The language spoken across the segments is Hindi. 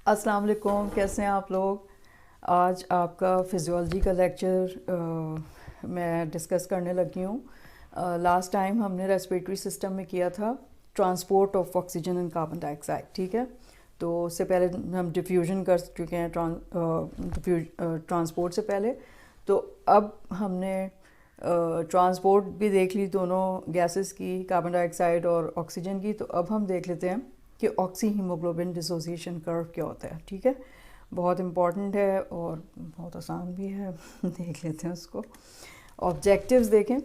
अस्सलाम वालेकुम, कैसे हैं आप लोग। आज आपका फिजियोलॉजी का लेक्चर मैं डिस्कस करने लगी हूँ। लास्ट टाइम हमने रेस्पिरेटरी सिस्टम में किया था transport of oxygen and carbon dioxide, ठीक है। तो उससे पहले हम डिफ्यूजन कर चुके हैं ट्रांसपोर्ट से पहले। तो अब हमने ट्रांसपोर्ट भी देख ली, दोनों गैसेस की, कार्बन डाइऑक्साइड और ऑक्सीजन की। तो अब हम देख लेते हैं कि ऑक्सी हीमोग्लोबिन डिसोसिएशन कर्व क्या होता है, ठीक है। बहुत इम्पॉर्टेंट है और बहुत आसान भी है देख लेते हैं उसको। ऑब्जेक्टिव्स देखें।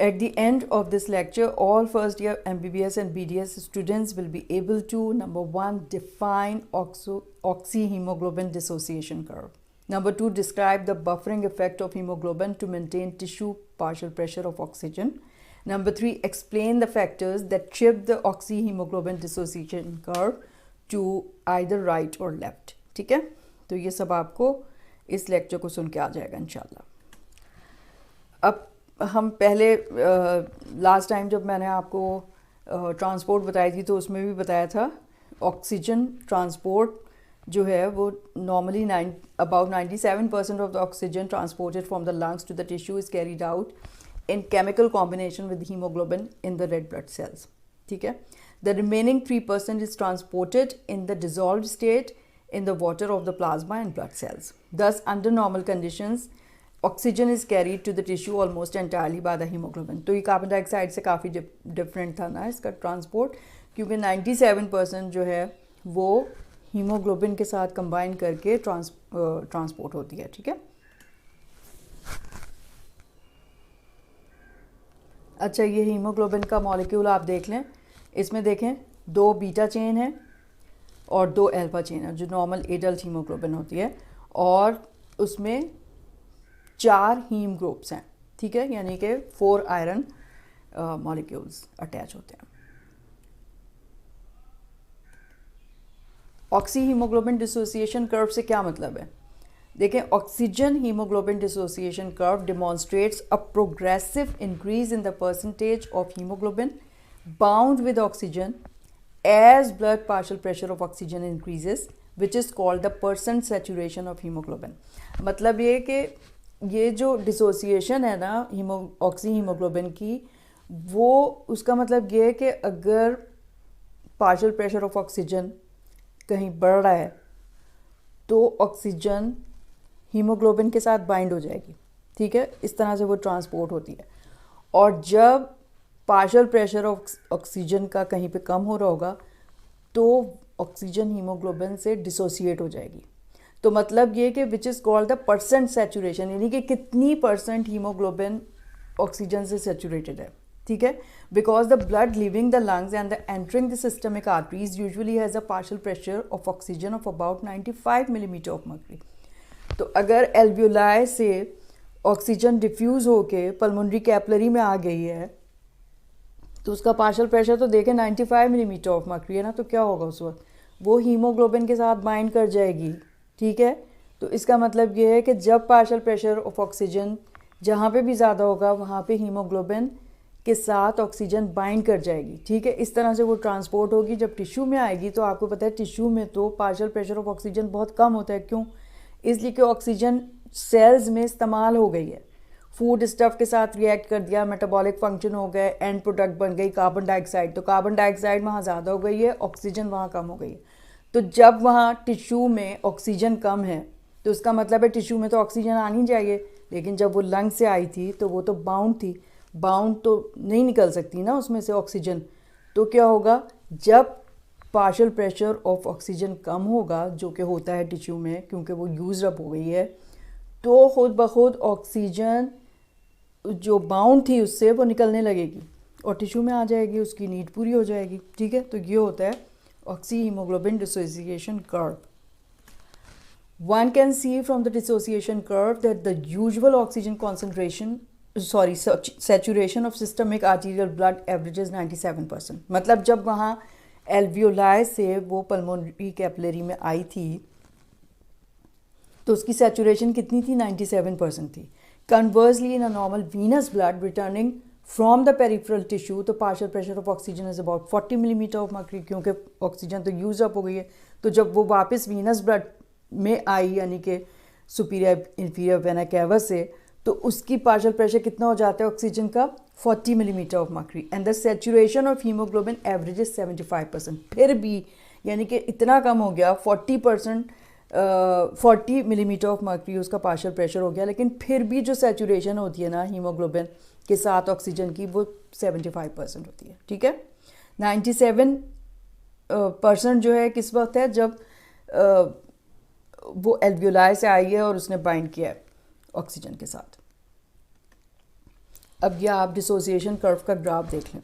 At the end of this lecture, all first year MBBS and BDS students will be able to, number one, define oxyhemoglobin dissociation curve. Number two, describe the buffering effect of hemoglobin to maintain tissue partial pressure of oxygen. Number three, explain the factors that trip the oxyhemoglobin dissociation curve to either right or left. ठीक है, तो ये सब आपको इस लेक्चर को सुन के आ जाएगा इंशाल्लाह। अब हम पहले लास्ट टाइम जब मैंने आपको ट्रांसपोर्ट बताई थी तो उसमें भी बताया था ऑक्सीजन ट्रांसपोर्ट जो है वो normally about 97% of the oxygen transported from the lungs to the tissue is carried out in chemical combination with hemoglobin in the red blood cells. ठीक है, the remaining 3% is transported in the dissolved state in the water of the plasma and blood cells. Thus, under normal conditions, oxygen is carried to the tissue almost entirely by the hemoglobin. तो ये कार्बन डाइऑक्साइड से काफ़ी डिफरेंट था ना इसका ट्रांसपोर्ट, क्योंकि 97% जो है वो हीमोग्लोबिन के साथ कंबाइन करके ट्रांसपोर्ट होती है, ठीक है। अच्छा, ये हीमोग्लोबिन का मॉलिक्यूल आप देख लें। इसमें देखें 2 बीटा चेन है और 2 अल्फा चेन है जो नॉर्मल एडल्ट हीमोग्लोबिन होती है, और उसमें 4 हीम ग्रुप्स हैं, ठीक है, यानी कि 4 आयरन मॉलिक्यूल्स अटैच होते हैं। ऑक्सी हीमोग्लोबिन डिसोसिएशन कर्व से क्या मतलब है? देखें, oxygen haemoglobin dissociation curve demonstrates a progressive increase in the percentage of haemoglobin bound with oxygen as blood partial pressure of oxygen increases, which is called the percent saturation of haemoglobin. मतलब ये कि ये जो डिसोसिएशन है ना ऑक्सी हीमोग्लोबिन की, वो उसका मतलब ये है कि अगर पार्शियल प्रेशर ऑफ ऑक्सीजन कहीं बढ़ रहा है तो ऑक्सीजन हीमोग्लोबिन के साथ बाइंड हो जाएगी, ठीक है, इस तरह से वो ट्रांसपोर्ट होती है। और जब पार्शियल प्रेशर ऑफ ऑक्सीजन का कहीं पे कम हो रहा होगा तो ऑक्सीजन हीमोग्लोबिन से डिसोसिएट हो जाएगी। तो मतलब ये कि विच is called the percent saturation, यानी कि कितनी परसेंट हीमोग्लोबिन ऑक्सीजन से सैचुरेटेड है, ठीक है। Because the blood leaving the lungs and the entering the systemic arteries usually has a partial pressure of oxygen of about 95 millimetre of mercury. तो अगर एल्वियोलाई से ऑक्सीजन डिफ्यूज़ होके पल्मोनरी कैपिलरी में आ गई है तो उसका पार्शियल प्रेशर तो देखें 95 मिलीमीटर ऑफ मर्क्यूरी है ना, तो क्या होगा उस वक्त? वो हीमोग्लोबिन के साथ बाइंड कर जाएगी, ठीक है। तो इसका मतलब ये है कि जब पार्शियल प्रेशर ऑफ ऑक्सीजन जहाँ पे भी ज़्यादा होगा वहाँ पे हीमोग्लोबिन के साथ ऑक्सीजन बाइंड कर जाएगी, ठीक है। इस तरह से वो ट्रांसपोर्ट होगी। जब टिश्यू में आएगी तो आपको पता है टिश्यू में तो पार्शियल प्रेशर ऑफ ऑक्सीजन बहुत कम होता है। क्यों? इसलिए कि ऑक्सीजन सेल्स में इस्तेमाल हो गई है, फूड स्टफ के साथ रिएक्ट कर दिया, मेटाबॉलिक फंक्शन हो गए, एंड प्रोडक्ट बन गई कार्बन डाइऑक्साइड। तो कार्बन डाइऑक्साइड वहाँ ज़्यादा हो गई है, ऑक्सीजन वहाँ कम हो गई है। तो जब वहाँ टिश्यू में ऑक्सीजन कम है तो उसका मतलब है टिश्यू में तो ऑक्सीजन आनी चाहिए, लेकिन जब वो लंग से आई थी तो वो तो बाउंड थी, बाउंड तो नहीं निकल सकती ना उसमें से ऑक्सीजन। तो क्या होगा, जब पार्शियल प्रेशर ऑफ ऑक्सीजन कम होगा, जो कि होता है टिश्यू में क्योंकि वो यूज अप हो गई है, तो खुद ब खुद ऑक्सीजन जो बाउंड थी उससे वो निकलने लगेगी और टिश्यू में आ जाएगी, उसकी नीड पूरी हो जाएगी, ठीक है। तो ये होता है oxy haemoglobin dissociation curve. One can see from the dissociation curve that the usual oxygen saturation of systemic arterial blood averages 97%. मतलब जब वहाँ एल्वियोलाई से वो पल्मोनरी कैपिलरी में आई थी तो उसकी सैचुरेशन कितनी थी? 97% थी। Conversely, in a normal venous blood returning from the peripheral tissue, तो partial pressure of oxygen is about 40 millimetre of mercury, क्योंकि ऑक्सीजन तो यूज अप हो गई है। तो जब वो वापस वीनस ब्लड में आई, यानी कि सुपीरियर इंफीरियर वेना कैवा से, तो उसकी पार्शियल प्रेशर कितना हो जाता है ऑक्सीजन का, 40 millimetre of mercury, and the saturation of haemoglobin average is 75%। फिर भी यानी कि इतना कम हो गया, 40 मिलीमीटर ऑफ मर्क्यूरी उसका पार्शियल प्रेशर हो गया, लेकिन फिर भी जो सेचुरेशन होती है ना हीमोग्लोबिन के साथ ऑक्सीजन की, वो 75% होती है। ठीक है, 97% जो है किस वक्त है, जब वो एल्वियोलाई से आई है और उसने बाइंड किया है ऑक्सीजन के साथ। अब यह आप डिसोसिएशन कर्व का ग्राफ देख लें।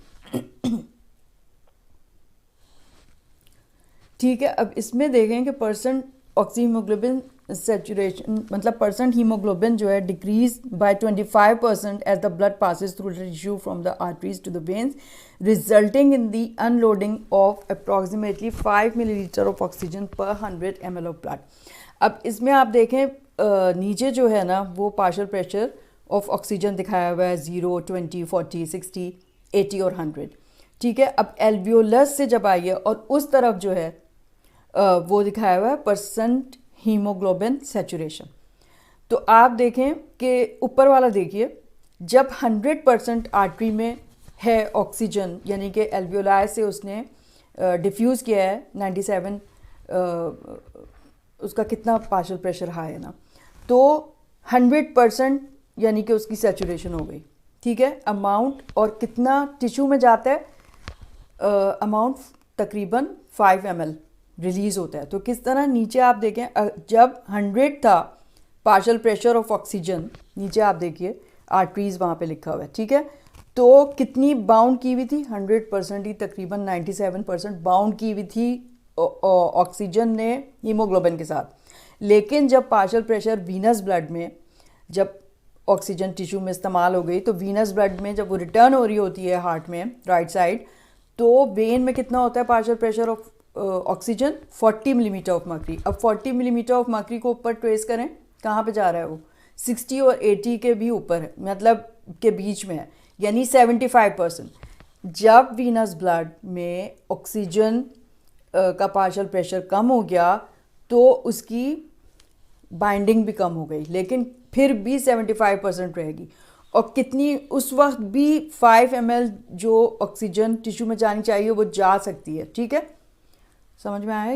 ठीक है, अब इसमें देखें कि परसेंट ऑक्सी हीमोग्लोबिन सेचुरेशन, मतलब परसेंट हीमोग्लोबिन जो है decrease by 25% as the blood passes through the tissue from the arteries to the veins, resulting in the unloading of approximately 5 millilitre of oxygen per 100 ml of blood. अब इसमें आप देखें नीचे जो है ना, वो पार्शियल प्रेशर ऑफ ऑक्सीजन दिखाया हुआ है 0, 20, 40, 60, 80 और 100। ठीक है, अब एल्वियोलस से जब आई है और उस तरफ जो है वो दिखाया हुआ है परसेंट हीमोग्लोबिन सेचुरेशन। तो आप देखें कि ऊपर वाला देखिए, जब 100% आर्टरी में है ऑक्सीजन, यानी कि एल्वियोलाई से उसने डिफ्यूज़ किया है 97, उसका कितना पार्शियल प्रेशर हाई है ना, तो 100% यानी कि उसकी सेचुरेशन हो गई। ठीक है, अमाउंट और कितना टिश्यू में जाता है, अमाउंट तकरीबन 5 ml रिलीज़ होता है। तो किस तरह नीचे आप देखें, जब 100 था पार्शियल प्रेशर ऑफ ऑक्सीजन, नीचे आप देखिए आर्टरीज वहाँ पे लिखा हुआ है। ठीक है, तो कितनी बाउंड की हुई थी, 100% ही, तकरीबन 97% बाउंड की हुई थी ऑक्सीजन ने हीमोग्लोबिन के साथ। लेकिन जब पार्शियल प्रेशर वीनस ब्लड में, जब ऑक्सीजन टिश्यू में इस्तेमाल हो गई, तो वीनस ब्लड में जब वो रिटर्न हो रही होती है हार्ट में राइट साइड, तो वेन में कितना होता है partial pressure of oxygen, 40 millimetre of mercury. अब 40 मिलीमीटर ऑफ मर्क्यूरी को ऊपर ट्रेस करें, कहाँ पे जा रहा है वो, 60 और 80 के भी ऊपर है, मतलब के बीच में है, यानी 75%। जब वीनस ब्लड में ऑक्सीजन का पार्शियल प्रेशर कम हो गया, तो उसकी बाइंडिंग भी कम हो गई, लेकिन फिर भी 75% रहेगी। और कितनी, उस वक्त भी 5 ml जो ऑक्सीजन टिश्यू में जानी चाहिए वो जा सकती है। ठीक है, समझ में आया?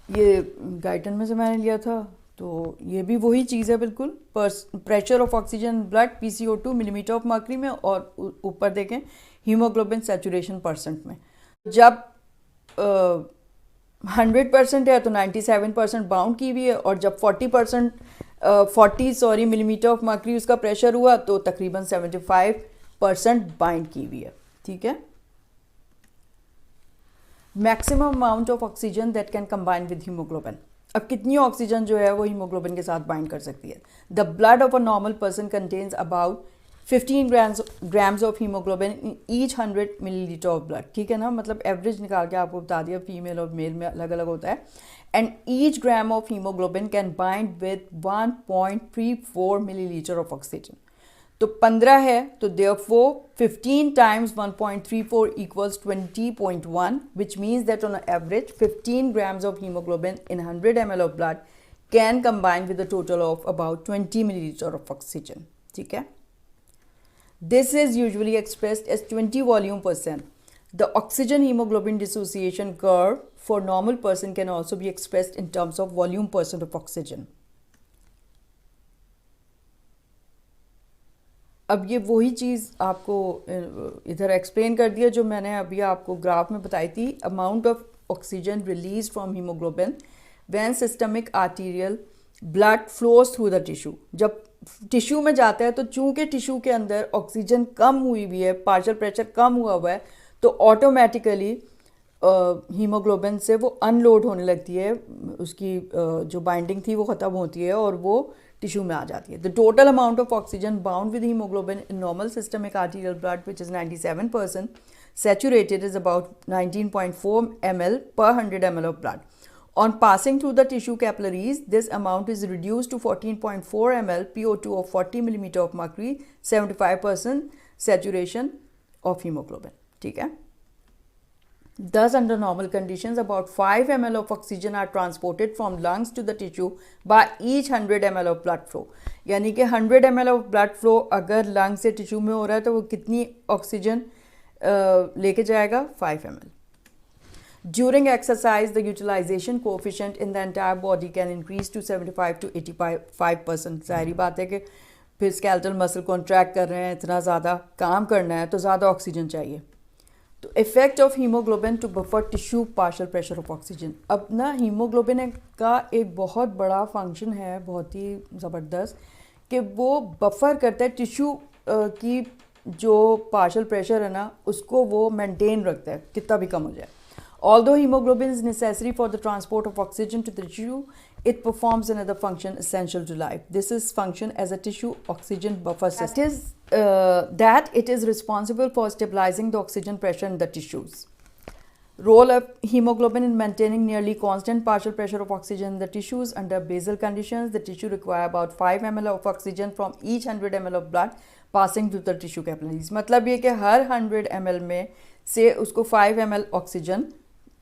ये गाइटन में से मैंने लिया था, तो ये भी वही चीज़ है बिल्कुल। Pressure of oxygen blood PCO2 millimetre of mercury में, और ऊपर देखें हीमोग्लोबिन सेचुरेशन परसेंट में। जब 100% है तो 97% बाउंड की हुई है, और जब 40 मिलीमीटर ऑफ मर्क्यूरी उसका प्रेशर हुआ, तो तकरीबन 75% बाइंड की हुई है। ठीक है, maximum amount of oxygen that can combine with haemoglobin. अब कितनी ऑक्सीजन जो है वो हीमोग्लोबिन के साथ बाइंड कर सकती है। The blood of a normal person contains about 15 grams of haemoglobin in each 100 millilitre of blood. ठीक है ना, मतलब एवरेज निकाल के आपको बता दिया, फीमेल और मेल में अलग अलग होता है। And each gram of haemoglobin can bind with 1.34 millilitre of oxygen. तो 15 है, तो therefore 15 times 1.34 equals 20.1, which means that on average 15 grams of hemoglobin in 100 ml of blood can combine with a total of about 20 milliliter of oxygen. ठीक है, this is usually expressed as 20 volume %. The oxygen hemoglobin dissociation curve for normal person can also be expressed in terms of volume % of oxygen. अब ये वही चीज़ आपको इधर एक्सप्लेन कर दिया जो मैंने अभी आपको ग्राफ में बताई थी। Amount of oxygen release from haemoglobin when systemic arterial blood flows through the tissue. जब टिश्यू में जाता है तो चूंकि टिश्यू के अंदर ऑक्सीजन कम हुई हुई है, पार्शियल प्रेशर कम हुआ हुआ है, तो ऑटोमेटिकली हीमोग्लोबिन से वो अनलोड होने लगती है, उसकी जो बाइंडिंग थी वो ख़त्म होती है और वो टिश्यू में आ जाती है। The total amount of oxygen bound with haemoglobin in normal systemic arterial blood which is 97% saturated is about 19.4 ml per 100 ml of blood. On passing through the tissue capillaries, this amount is reduced to 14.4 ml PO2 of 40 millimeter of mercury, 75% saturation of hemoglobin. ठीक है. Thus, under normal conditions, about 5 ml of oxygen are transported from lungs to the tissue by each 100 ml of blood flow. यानी कि 100 ml of blood flow अगर लंग से टिश्यू में हो रहा है तो वो कितनी ऑक्सीजन लेके जाएगा? 5 ml. During exercise, the utilization coefficient in the entire body can increase to 75 to 85%. जाहिर बात है कि फिर स्केलेटल मसल कॉन्ट्रैक्ट कर रहे हैं, इतना ज़्यादा काम करना है तो ज़्यादा ऑक्सीजन चाहिए. तो effect of haemoglobin to buffer tissue partial pressure of oxygen. अब ना हीमोग्लोबिन का एक बहुत बड़ा फंक्शन है, बहुत ही ज़बरदस्त, कि वो बफर करता है टिश्यू की जो पार्शियल प्रेशर है ना उसको वो मेंटेन रखता है कितना भी कम हो जाए. Although hemoglobin is necessary for the transport of oxygen to the tissue, it performs another function essential to life. This is function as a tissue oxygen buffer system. It is responsible for stabilizing the oxygen pressure in the tissues. Role of hemoglobin in maintaining nearly constant partial pressure of oxygen in the tissues under basal conditions. The tissue require about 5 ml of oxygen from each 100 ml of blood passing through the tissue capillaries. मतलब ये कि हर 100 ml में से उसको 5 ml ऑक्सीजन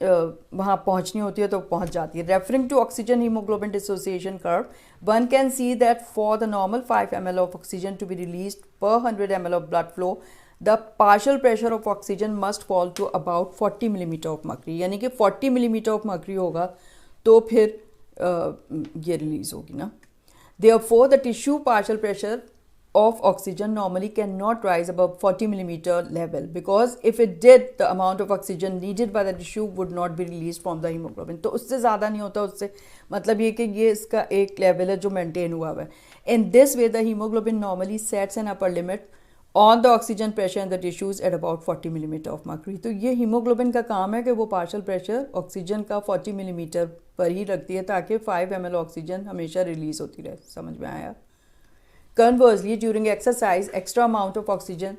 वहाँ पहुँचनी होती है तो पहुँच जाती है. Referring to oxygen haemoglobin dissociation curve, one can see that for the normal 5 ml of oxygen to be release per 100 ml of blood flow, the partial pressure of oxygen must fall to about 40 millimetre of mercury. यानी कि 40 मिलीमीटर ऑफ मर्क्यूरी होगा तो फिर ये रिलीज होगी ना. Therefore the tissue partial pressure of oxygen normally cannot rise above 40 millimeter level, because if it did, the amount of oxygen needed by the tissue would not be released from the hemoglobin. तो उससे ज़्यादा नहीं होता, उससे मतलब ये कि ये इसका एक लेवल है जो मेंटेन हुआ हुआ है. In this way, the hemoglobin normally sets an upper limit on the oxygen pressure in the tissues at about 40 millimeter of mercury. तो ये हीमोग्लोबिन का काम है कि वो पार्शियल प्रेशर ऑक्सीजन का 40 मिलीमीटर पर ही रखती है ताकि 5 ml ऑक्सीजन हमेशा रिलीज होती रहे. समझ में आया? Conversely, during exercise, extra amount of oxygen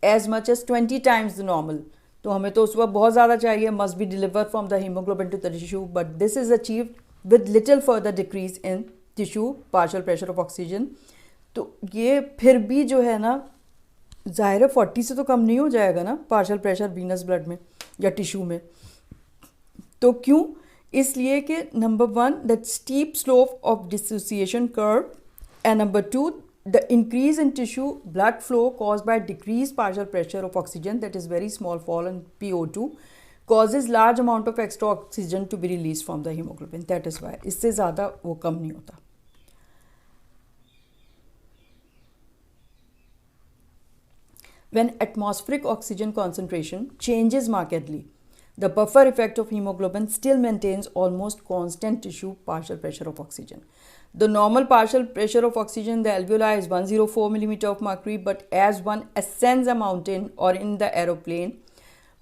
as much as 20 times the normal. तो हमें तो उस वक्त बहुत ज़्यादा चाहिए, must be delivered from the hemoglobin to the tissue, but this is achieved with little further decrease in tissue partial pressure of oxygen. तो ये फिर भी जो है ना ज़ाहिर है 40 से तो कम नहीं हो जाएगा ना पार्शियल प्रेशर वीनस ब्लड में या टिश्यू में. तो क्यों? इसलिए कि number 1 that steep slope of dissociation curve, and number 2 the increase in tissue blood flow caused by decreased partial pressure of oxygen, that is very small fall in PO2, causes large amount of extra oxygen to be released from the hemoglobin. That is why इससे ज़्यादा वो कम नहीं होता. When atmospheric oxygen concentration changes markedly, the buffer effect of hemoglobin still maintains almost constant tissue partial pressure of oxygen. The normal partial pressure of oxygen in the alveoli is 104 millimeter of mercury, but as one ascends a mountain or in the aeroplane,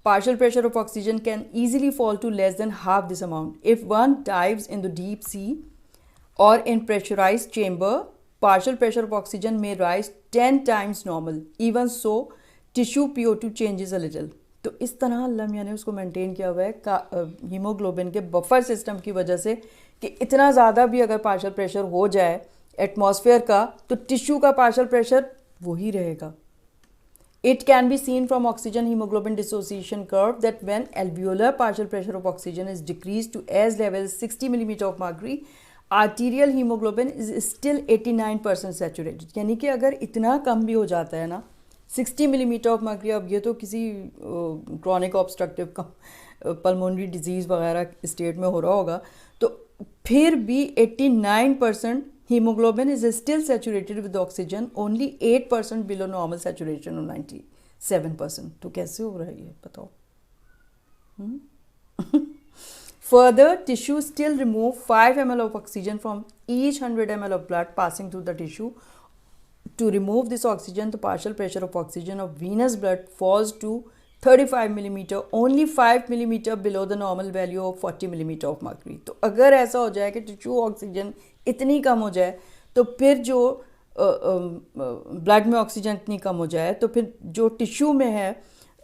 partial pressure of oxygen can easily fall to less than half this amount. If one dives in the deep sea or in pressurized chamber, partial pressure of oxygen may rise 10 times normal. Even so, tissue PO2 changes a little. तो इस तरह अल्लाह मियां ने उसको मेंटेन किया हुआ है हीमोग्लोबिन के बफर सिस्टम की वजह से कि इतना ज़्यादा भी अगर पार्शियल प्रेशर हो जाए एटमॉस्फेयर का तो टिश्यू का पार्शियल प्रेशर वही रहेगा. It can be seen from oxygen hemoglobin dissociation curve that when alveolar partial pressure of oxygen is decreased to as level as 60 millimeter of mercury, arterial hemoglobin is still 89% saturated. यानी कि अगर इतना कम भी हो जाता है ना 60 मिलीमीटर ऑफ मर्क्यूरी, अब ये तो किसी क्रॉनिक ऑब्स्ट्रक्टिव पल्मोनरी डिजीज़ वगैरह स्टेट में हो रहा होगा, तो फिर भी 89% haemoglobin is still saturated with oxygen, only 8% below normal saturation of 97%. तो कैसे हो रहा है ये बताओ? Further, tissue still remove 5 ml of oxygen from each 100 ml of blood passing through the tissue. To remove this oxygen, the partial pressure of oxygen of venous blood falls to 35 millimeter, only 5 millimeter below the normal value of 40 millimeter of mercury. तो अगर ऐसा हो जाए कि टिश्यू ऑक्सीजन इतनी कम हो जाए तो फिर जो ब्लड में ऑक्सीजन इतनी कम हो जाए तो फिर जो टिश्यू में है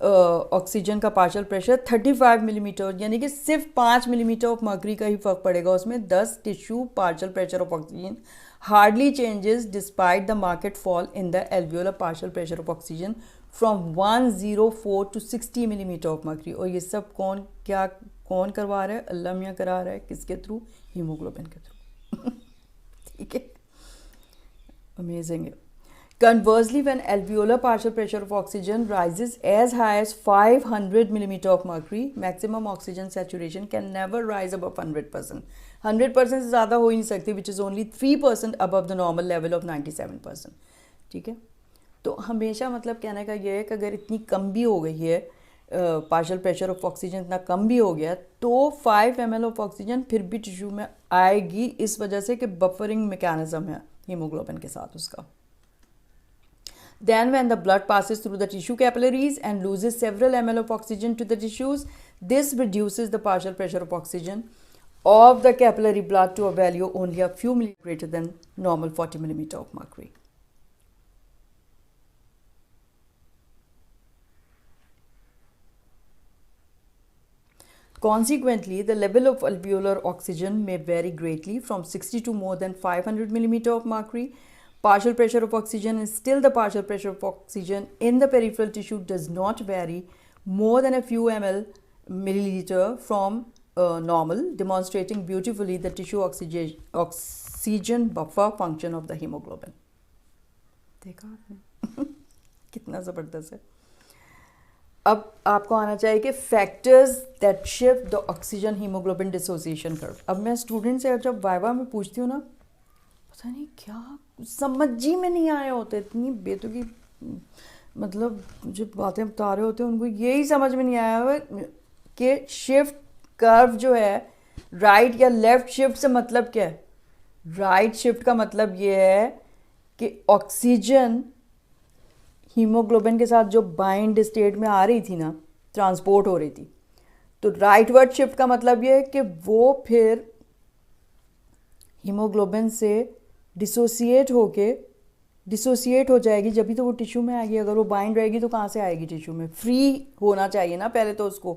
ऑक्सीजन का पार्शियल प्रेशर 35 मिलीमीटर, यानी कि सिर्फ 5 मिलीमीटर ऑफ मर्करी का ही फ़र्क पड़ेगा उसमें। 10 tissue partial pressure of oxygen hardly changes despite the marked fall in the alveolar partial pressure of oxygen from 104 to 60 millimetres of mercury. और ये सब कौन करवा रहा है? अल्लाह मियाँ करा रहा है। किसके थ्रू? हीमोग्लोबिन के थ्रू। ठीक है, अमेजिंग है। Conversely, when alveolar partial pressure of oxygen rises as high as 500 millimeter of mercury, maximum oxygen saturation can never rise above 100%. 100% से ज़्यादा हो ही नहीं सकती, which is only 3% above the normal level of 97%. ठीक है, तो हमेशा मतलब कहने का ये है कि अगर इतनी कम भी हो गई है पार्शियल प्रेशर ऑफ ऑक्सीजन, इतना कम भी हो गया, तो 5 ml ऑफ ऑक्सीजन फिर भी टिश्यू में आएगी, इस वजह से कि बफरिंग मैकेनिज्म है हीमोग्लोबिन के साथ उसका। Then when the blood passes through the tissue capillaries and loses several ml of oxygen to the tissues, this reduces the partial pressure of oxygen of the capillary blood to a value only a few millimeters greater than normal 40 millimeter of mercury. Consequently, the level of alveolar oxygen may vary greatly from 60 to more than 500 millimeter of mercury. Partial pressure of oxygen is still the partial pressure of oxygen in the peripheral tissue does not vary more than a few milliliter from normal, demonstrating beautifully the tissue oxygen buffer function of the hemoglobin. देखा आपने? कितना ज़बरदस्त है। अब आपको आना चाहिए कि factors that shift the oxygen haemoglobin dissociation curve. अब मैं स्टूडेंट से जब वाइवा में पूछती हूँ ना, पता नहीं क्या समझ ही में नहीं आए होते, इतनी बेतुकी मतलब जो बातें बता रहे होते हैं उनको यही समझ में नहीं आया हुआ कि शिफ्ट कर्व जो है राइट या लेफ़्ट शिफ्ट से मतलब क्या है। राइट शिफ्ट का मतलब ये है कि ऑक्सीजन हीमोग्लोबिन के साथ जो बाइंड स्टेट में आ रही थी ना, ट्रांसपोर्ट हो रही थी, तो राइटवर्ड शिफ्ट का मतलब ये है कि वो फिर हीमोग्लोबिन से डिसोसिएट हो जाएगी, जब भी तो वो टिश्यू में आएगी। अगर वो बाइंड रहेगी तो कहाँ से आएगी टिश्यू में? फ्री होना चाहिए ना पहले तो उसको।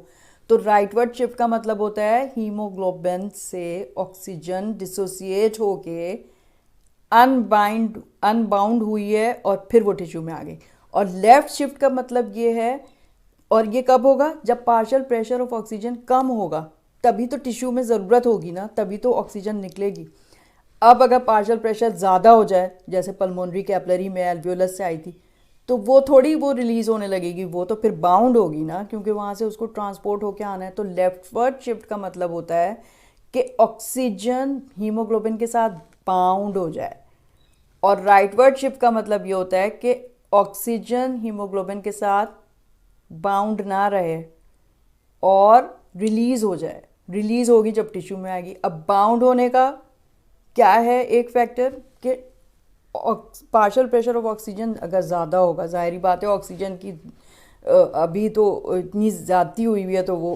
तो राइटवर्ड शिफ्ट का मतलब होता है हीमोग्लोबिन से ऑक्सीजन डिसोसिएट होके अनबाउंड हुई है और फिर वो टिश्यू में आ गई। और लेफ़्ट शिफ्ट का मतलब ये है, और ये कब होगा? जब पार्शियल प्रेशर ऑफ ऑक्सीजन कम होगा, तभी तो टिश्यू में ज़रूरत होगी ना, तभी तो ऑक्सीजन निकलेगी। अब अगर पार्शियल प्रेशर ज़्यादा हो जाए, जैसे पल्मोनरी कैपिलरी में एल्वियोलस से आई थी, तो वो थोड़ी वो रिलीज़ होने लगेगी, वो तो फिर बाउंड होगी ना, क्योंकि वहाँ से उसको ट्रांसपोर्ट होके आना है। तो लेफ्टवर्ड शिफ्ट का मतलब होता है कि ऑक्सीजन हीमोग्लोबिन के साथ बाउंड हो जाए, और राइटवर्ड शिफ्ट का मतलब ये होता है कि ऑक्सीजन हीमोग्लोबिन के साथ बाउंड ना रहे और रिलीज़ हो जाए। रिलीज़ होगी जब टिश्यू में आएगी। अब बाउंड होने का क्या है एक फैक्टर कि पार्शियल प्रेशर ऑफ ऑक्सीजन अगर ज़्यादा होगा, ज़ाहिरी बात है ऑक्सीजन की अभी तो इतनी ज़्यादती हुई है तो वो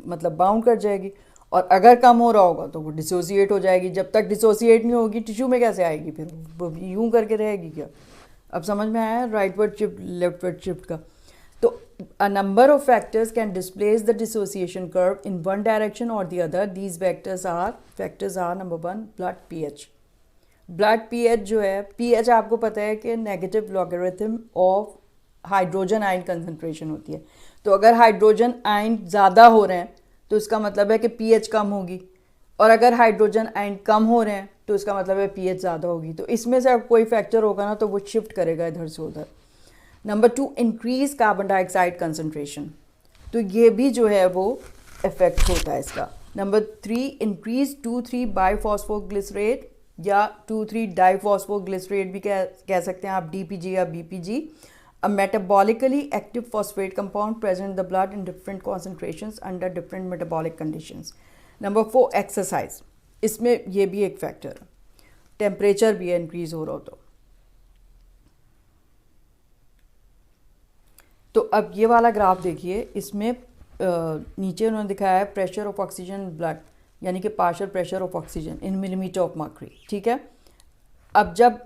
मतलब बाउंड कर जाएगी, और अगर कम हो रहा होगा तो वो डिसोसिएट हो जाएगी। जब तक डिसोसिएट नहीं होगी टिश्यू में कैसे आएगी? फिर वो यूं करके रहेगी क्या? अब समझ में आया राइटवर्ड शिफ्ट लेफ्टवर्ड शिफ्ट का? तो a number of factors can displace the dissociation curve in one direction or the other. These factors are number 1 blood pH. Blood pH जो है, pH आपको पता है कि negative logarithm of hydrogen ion concentration होती है। तो अगर हाइड्रोजन आयन ज़्यादा हो रहे हैं तो इसका मतलब है कि pH कम होगी, और अगर हाइड्रोजन आयन कम हो रहे हैं तो इसका मतलब है pH ज़्यादा होगी। तो इसमें से कोई फैक्टर होगा ना तो वो शिफ्ट करेगा इधर से उधर। Number 2 increase carbon dioxide concentration, तो ये भी जो है वो इफेक्ट होता है इसका। नंबर 3 इंक्रीज 2,3 बाईफॉस्फोग्लिसरेट या 2,3 डाईफॉस्फोग्लिसरेट भी कह सकते हैं आप, DPG या BPG, a metabolically active phosphate compound present in the blood in different concentrations under different metabolic conditions. Number 4 exercise, इसमें ये भी एक फैक्टर है। टेम्परेचर भी है इंक्रीज हो रहा हो तो अब ये वाला ग्राफ देखिए, इसमें नीचे उन्होंने दिखाया है प्रेशर ऑफ ऑक्सीजन ब्लड, यानी कि partial pressure of oxygen in millimetre of mercury. ठीक है, अब जब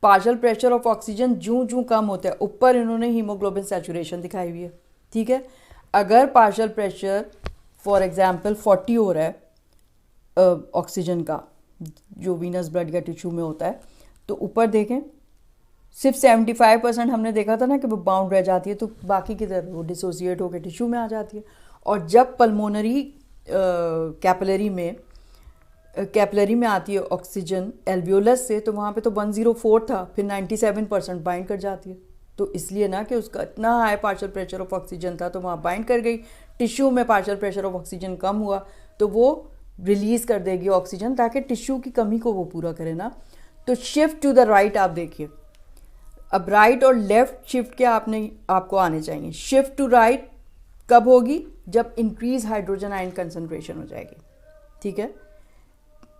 पार्शियल प्रेशर ऑफ ऑक्सीजन जूं जूं कम होता है, ऊपर इन्होंने हीमोग्लोबिन सैचुरेशन दिखाई हुई है, ठीक है। अगर पार्शियल प्रेशर फॉर एग्जांपल 40 हो रहा है ऑक्सीजन का, जो वीनस ब्लड या टिश्यू में होता है, तो ऊपर देखें सिर्फ 75% हमने देखा था ना कि वो बाउंड रह जाती है, तो बाकी की तरफ वो डिसोसिएट होकर टिश्यू में आ जाती है। और जब पल्मोनरी कैपिलरी में आती है ऑक्सीजन एल्वियोलस से, तो वहाँ पे तो 104 था, फिर 97% बाइंड कर जाती है। तो इसलिए ना कि उसका इतना high partial pressure of oxygen था तो वहाँ बाइंड कर गई, टिश्यू में पार्शियल प्रेशर ऑफ ऑक्सीजन कम हुआ तो वो रिलीज़ कर देगी ऑक्सीजन, ताकि टिश्यू की कमी को वो पूरा करे ना। तो शिफ्ट टू द राइट आप देखिए, अब राइट और लेफ्ट शिफ्ट के आपको आने चाहिए। शिफ्ट टू राइट कब होगी? जब इंक्रीज हाइड्रोजन आयन कंसंट्रेशन हो जाएगी, ठीक है,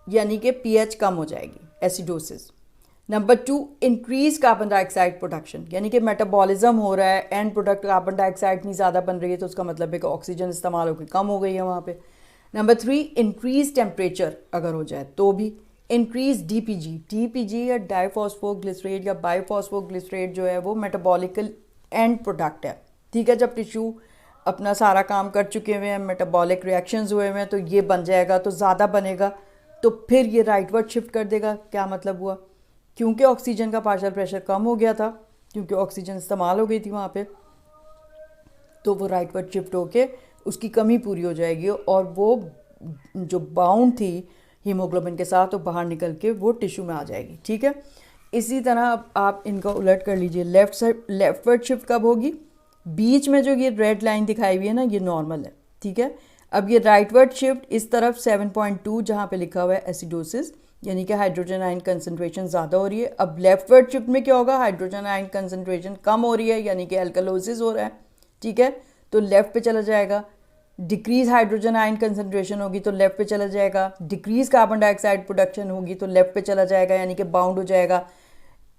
यानी कि पीएच कम हो जाएगी, acidosis. Number 2, increase carbon dioxide production, यानी कि मेटाबॉलिज्म हो रहा है, एंड प्रोडक्ट कार्बन डाइऑक्साइड इतनी ज़्यादा बन रही है, तो उसका मतलब है कि ऑक्सीजन इस्तेमाल होकर कम हो गई है वहाँ पे। नंबर 3, इंक्रीज टेम्परेचर अगर हो जाए तो भी। इंक्रीज डीपीजी या डाइफॉस्फोग्लिसरेट या बाइफॉस्फोग्लिसरेट जो है वो मेटाबॉलिकल एंड प्रोडक्ट है, ठीक है। जब टिश्यू अपना सारा काम कर चुके हुए हैं, मेटाबॉलिक रिएक्शंस हुए हुए हैं, तो ये बन जाएगा, तो ज़्यादा बनेगा, तो फिर ये राइटवर्ड शिफ्ट कर देगा। क्या मतलब हुआ? क्योंकि ऑक्सीजन का पार्शियल प्रेशर कम हो गया था, क्योंकि ऑक्सीजन इस्तेमाल हो गई थी वहाँ पे, तो वो राइटवर्ड शिफ्ट होके उसकी कमी पूरी हो जाएगी और वो जो बाउंड थी हीमोग्लोबिन के साथ, तो बाहर निकल के वो टिश्यू में आ जाएगी, ठीक है। इसी तरह अब आप इनका उलट कर लीजिए, लेफ्टवर्ड शिफ्ट कब होगी? बीच में जो ये रेड लाइन दिखाई हुई है ना, ये नॉर्मल है, ठीक है। अब ये राइटवर्ड शिफ्ट इस तरफ 7.2 जहाँ पे लिखा हुआ है एसिडोसिस, यानी कि हाइड्रोजन आयन कंसंट्रेशन ज़्यादा हो रही है। अब लेफ्टवर्ड शिफ्ट में क्या होगा? हाइड्रोजन आयन कंसंट्रेशन कम हो रही है, यानी कि एल्कलोसिस हो रहा है, ठीक है, तो लेफ्ट पे चला जाएगा। डिक्रीज हाइड्रोजन आयन कंसंट्रेशन होगी तो लेफ्ट पे चला जाएगा। डिक्रीज कार्बन डाइऑक्साइड प्रोडक्शन होगी तो लेफ्ट पे चला जाएगा, यानी कि बाउंड हो जाएगा।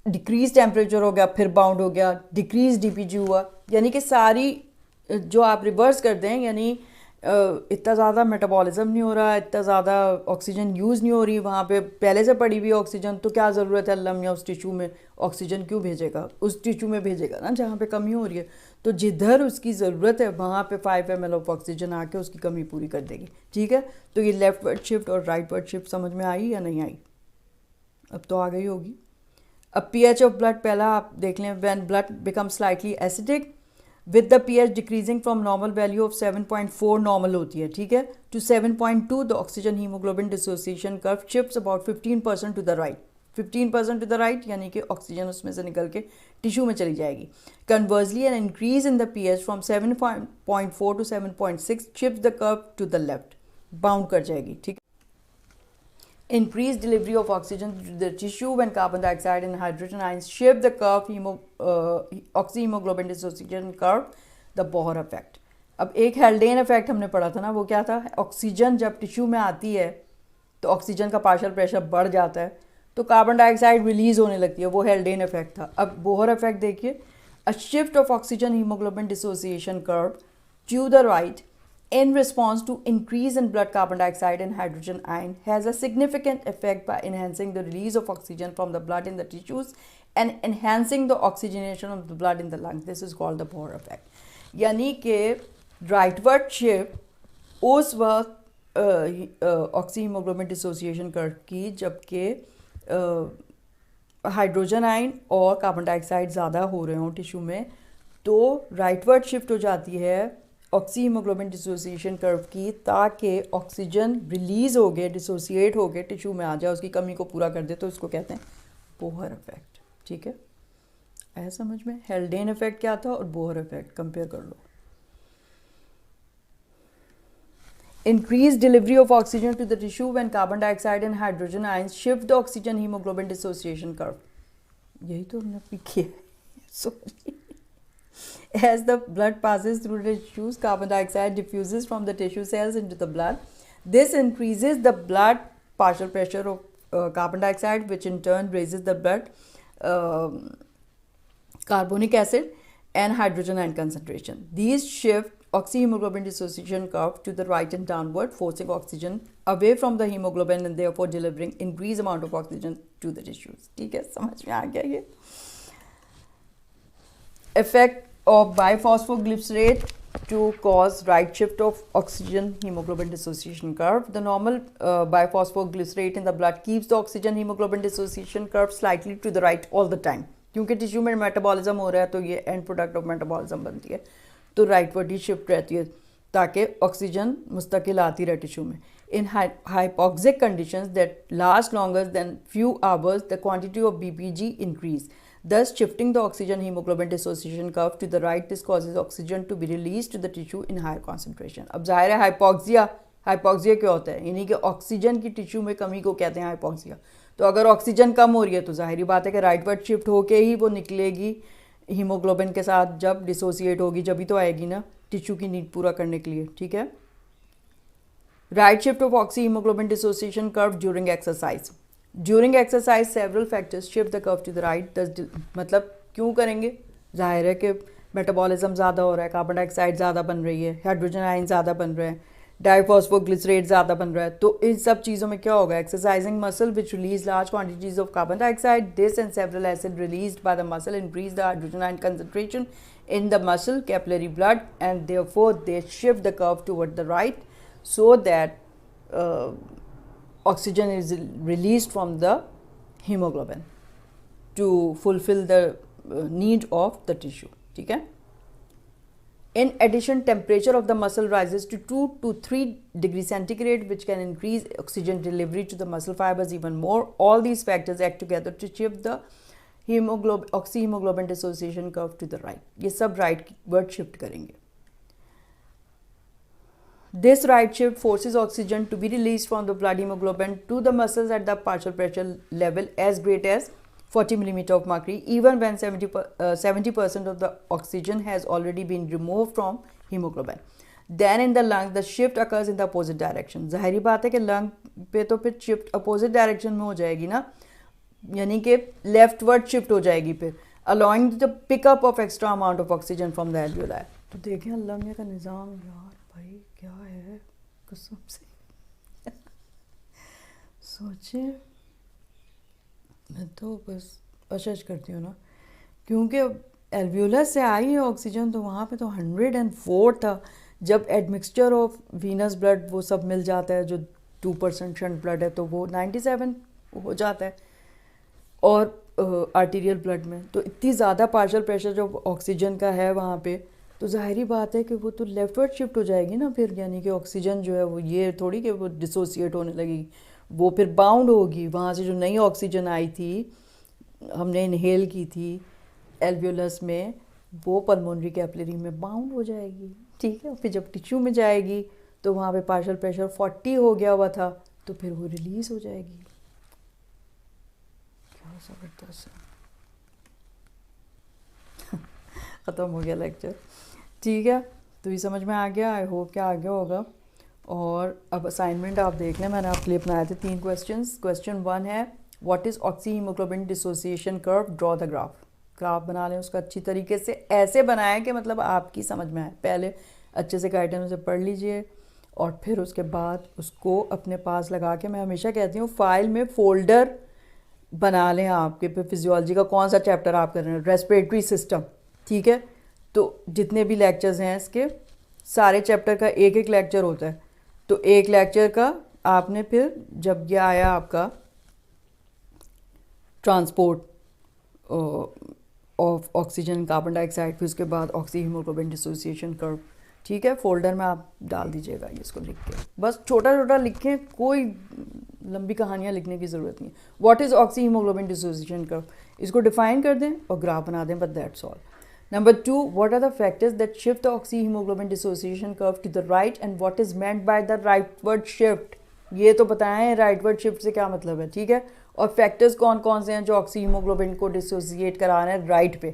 डिक्रीज टेम्परेचर हो गया, फिर बाउंड हो गया। डिक्रीज डीपीजी हुआ, यानी कि सारी जो आप रिवर्स कर दें, यानी इतना ज़्यादा मेटाबॉलिज्म नहीं हो रहा, इतना ज़्यादा ऑक्सीजन यूज़ नहीं हो रही वहाँ पे, पहले से पड़ी हुई ऑक्सीजन, तो क्या ज़रूरत है अल्लाह मियाँ उस टिश्यू में ऑक्सीजन क्यों भेजेगा? उस टिश्यू में भेजेगा ना जहाँ पे कमी हो रही है, तो जिधर उसकी ज़रूरत है वहाँ पे 5 ml ऑफ ऑक्सीजन आके उसकी कमी पूरी कर देगी, ठीक है। तो ये लेफ्टवर्ड शिफ्ट और राइटवर्ड शिफ्ट समझ में आई या नहीं आई? अब तो आ गई होगी। अब पीएच ऑफ ब्लड पहला आप देख लें, when blood become slightly acidic with the pH decreasing from normal value of 7.4 normal होती है, ठीक है, to 7.2 the oxygen haemoglobin dissociation curve shifts about 15% to the right. 15% to the right, यानी कि ऑक्सीजन उसमें से निकल के टिश्यू में चली जाएगी। Conversely an increase in the pH from 7.4 to 7.6 shifts the curve to the left, bound कर जाएगी, ठीक है। Increased delivery of oxygen to the tissue when carbon dioxide and hydrogen ions shift the curve, oxyhemoglobin dissociation curve, the Bohr effect. अब एक हेल्डेन इफेक्ट हमने पढ़ा था ना, वो क्या था? ऑक्सीजन जब टिश्यू में आती है तो ऑक्सीजन का पार्शियल प्रेशर बढ़ जाता है, तो कार्बन डाइऑक्साइड रिलीज होने लगती है, वो हेल्डेन इफेक्ट था। अब बोहर इफेक्ट देखिए, a shift of oxygen haemoglobin dissociation curve to the right in response to increase in blood carbon dioxide and hydrogen ion has a significant effect by enhancing the release of oxygen from the blood in the tissues and enhancing the oxygenation of the blood in the lungs. This is called the Bohr effect. यानी कि राइटवर्ड शिफ्ट उस वक्त ऑक्सी हीमोग्लोबिन डिसोसिएशन कर्व की जबकि हाइड्रोजन आयन और कार्बन डाइऑक्साइड ज़्यादा हो रहे हों टिश्यू में, तो राइटवर्ड शिफ्ट हो जाती है ऑक्सी हीमोग्लोबिन डिसोसिएशन कर्व की, ताकि ऑक्सीजन रिलीज़ हो गए, डिसोसिएट हो गए, टिश्यू में आ जाए, उसकी कमी को पूरा कर दे, तो इसको कहते हैं बोहर इफेक्ट, ठीक है। आया समझ में? हेल्डेन इफेक्ट क्या था और बोहर इफेक्ट कंपेयर कर लो। Increased delivery of oxygen to the tissue when carbon dioxide and hydrogen ions shift the oxygen hemoglobin dissociation curve. यही तो हमने अभी किया है, sorry. As the blood passes through the tissues, carbon dioxide diffuses from the tissue cells into the blood. This increases the blood partial pressure of carbon dioxide, which in turn raises the blood carbonic acid and hydrogen ion concentration. These shift oxyhemoglobin dissociation curve to the right and downward, forcing oxygen away from the hemoglobin and therefore delivering increased amount of oxygen to the tissues. ठीक है, समझ में आ गया ये. Effect of biphosphoglycerate to cause right shift of oxygen hemoglobin dissociation curve. The normal biphosphoglycerate in the blood keeps the oxygen hemoglobin dissociation curve slightly to the right all the time. क्योंकि टिश्यू में मेटाबॉलिज्म हो रहा है तो ये एंड प्रोडक्ट ऑफ मेटाबॉलिज्म बनती है, तो राइटवर्ड ही शिफ्ट रहती है ताकि ऑक्सीजन मुस्तकिल आती रहे टिश्यू में. In hypoxic conditions that last longer than few hours, the quantity of BPG increase, thus shifting the oxygen hemoglobin dissociation curve to the right. This causes oxygen to be released to the tissue in higher concentration. अब जाहिर है हाइपोक्सिया क्या होता है, यानी कि ऑक्सीजन की टिश्यू में कमी को कहते हैं हाइपोक्सिया. तो अगर ऑक्सीजन कम हो रही है तो जाहिर बात है कि राइटवर्ड शिफ्ट होके ही वो निकलेगी हीमोग्लोबिन के साथ, जब डिसोसिएट होगी जब ही तो आएगी ना टिश्यू की नीड पूरा करने के लिए. ठीक है. Right shift of oxyhemoglobin dissociation curve during exercise. During exercise, several factors shift the curve to the right. मतलब क्यों करेंगे, जाहिर है कि मेटाबॉलिज्म ज़्यादा हो रहा है, कार्बन डाइऑक्साइड ज़्यादा बन रही है, हाइड्रोजन आयन ज़्यादा बन रहे हैं, डाइफॉस्फोग्लिसरेट ज़्यादा बन रहा है. तो इन सब चीज़ों में क्या होगा, exercising muscle which release large quantities of carbon dioxide, this and several acid released by the muscle increase the hydrogen ion concentration in the muscle capillary blood, and therefore they shift the curve toward the right, so that oxygen is released from the hemoglobin to fulfill the need of the tissue. ठीक है. In addition, temperature of the muscle rises to 2 to 3 degrees centigrade, which can increase oxygen delivery to the muscle fibers even more. All these factors act together to shift the oxyhemoglobin dissociation curve to the right. ये सब rightward shift करेंगे. This right shift forces oxygen to be released from the blood hemoglobin to the muscles at the partial pressure level as great as 40 millimeter of mercury, even when 70% of the oxygen has already been removed from hemoglobin. Then in the lung, the shift occurs in the opposite direction. जाहिर बात है कि लंग पे तो फिर शिफ्ट अपोजिट डायरेक्शन में हो जाएगी ना, यानी कि लेफ्टवर्ड शिफ्ट हो जाएगी फिर, allowing the pickup of extra amount of oxygen from the alveoli. तो देखें लंग का निज़ाम यार भाई क्या है कसम से सोचे. मैं तो बस अशश करती हूँ ना, क्योंकि एल्वियोलस से आई है ऑक्सीजन तो वहाँ पे तो 104 था. जब एडमिक्सचर ऑफ वीनस ब्लड वो सब मिल जाता है, जो 2% शंट ब्लड है, तो वो 97 हो जाता है. और आर्टीरियल ब्लड में तो इतनी ज़्यादा पार्शियल प्रेशर जो ऑक्सीजन का है वहाँ पे, तो ज़ाहिरी बात है कि वो तो लेफ्टवर्ड शिफ्ट हो जाएगी ना फिर, यानी कि ऑक्सीजन जो है वो ये थोड़ी कि वो डिसोसिएट होने लगेगी, वो फिर बाउंड होगी. वहाँ से जो नई ऑक्सीजन आई थी, हमने इनहेल की थी एल्वियोलस में, वो पल्मोनरी कैपिलरी में बाउंड हो जाएगी. ठीक है. फिर जब टिश्यू में जाएगी तो वहाँ पे पार्शियल प्रेशर 40 हो गया हुआ था, तो फिर वो रिलीज़ हो जाएगी. क्या ज़बरदस्त है. ख़त्म हो गया लेक्चर. ठीक है, तो ये समझ में आ गया. आई होप क्या आ गया होगा. और अब असाइनमेंट आप देख लें, मैंने आपके लिए बनाए थे 3 क्वेश्चंस. क्वेश्चन 1 है what is oxy haemoglobin dissociation curve, draw the graph बना लें उसका अच्छी तरीके से, ऐसे बनाएं कि मतलब आपकी समझ में आए. पहले अच्छे से गाइडेंस से पढ़ लीजिए और फिर उसके बाद उसको अपने पास लगा के, मैं हमेशा कहती हूँ फाइल में फ़ोल्डर बना लें आपके पे. फिजियोलॉजी का कौन सा चैप्टर आप कर रहे हैं, रेस्पिरेटरी सिस्टम. ठीक है. तो जितने भी लेक्चर्स हैं इसके सारे चैप्टर का एक एक लेक्चर होता है, तो एक लेक्चर का आपने फिर जब ये आया आपका transport of oxygen carbon dioxide, फिर उसके बाद ऑक्सी हीमोग्लोबिन डिसोसिएशन कर्व. ठीक है. फोल्डर में आप डाल दीजिएगा ये इसको लिख के, बस छोटा छोटा लिखें, कोई लंबी कहानियाँ लिखने की ज़रूरत नहीं. What is oxy haemoglobin dissociation curve, इसको डिफाइन कर दें और ग्राफ बना दें, but that's all. Number 2, what are the factors that shift the oxyhemoglobin dissociation curve to the right and what is meant by the rightward shift? ये तो बताएं rightward shift से क्या मतलब है. ठीक है. और फैक्टर्स कौन कौन से हैं जो ऑक्सीहीमोग्लोबिन को डिसोसिएट करा रहे हैं राइट पे.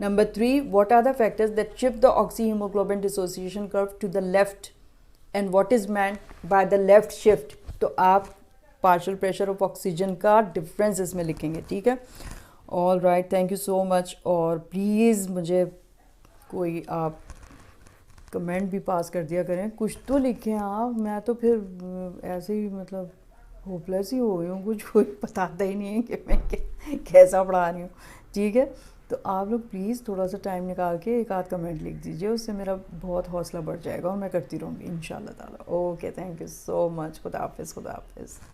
Number 3, what are the factors that shift the oxyhemoglobin dissociation curve to the left and what is meant by the left shift? तो आप पार्शियल प्रेशर ऑफ ऑक्सीजन का डिफरेंस इसमें लिखेंगे. ठीक है. All right, thank you so much. और प्लीज़ मुझे कोई आप कमेंट भी पास कर दिया करें, कुछ तो लिखें आप. मैं तो फिर ऐसे ही मतलब होपलेस ही हो गई हूँ, कुछ कोई बताता ही नहीं है कि मैं कैसा पढ़ा रही हूँ। ठीक है, तो आप लोग प्लीज़ थोड़ा सा टाइम निकाल के एक आध कमेंट लिख दीजिए, उससे मेरा बहुत हौसला बढ़ जाएगा और मैं करती रहूँगी इंशाल्लाह ताला। Okay, thank you so much. खुदा हाफिज़, खुदा हाफिज़।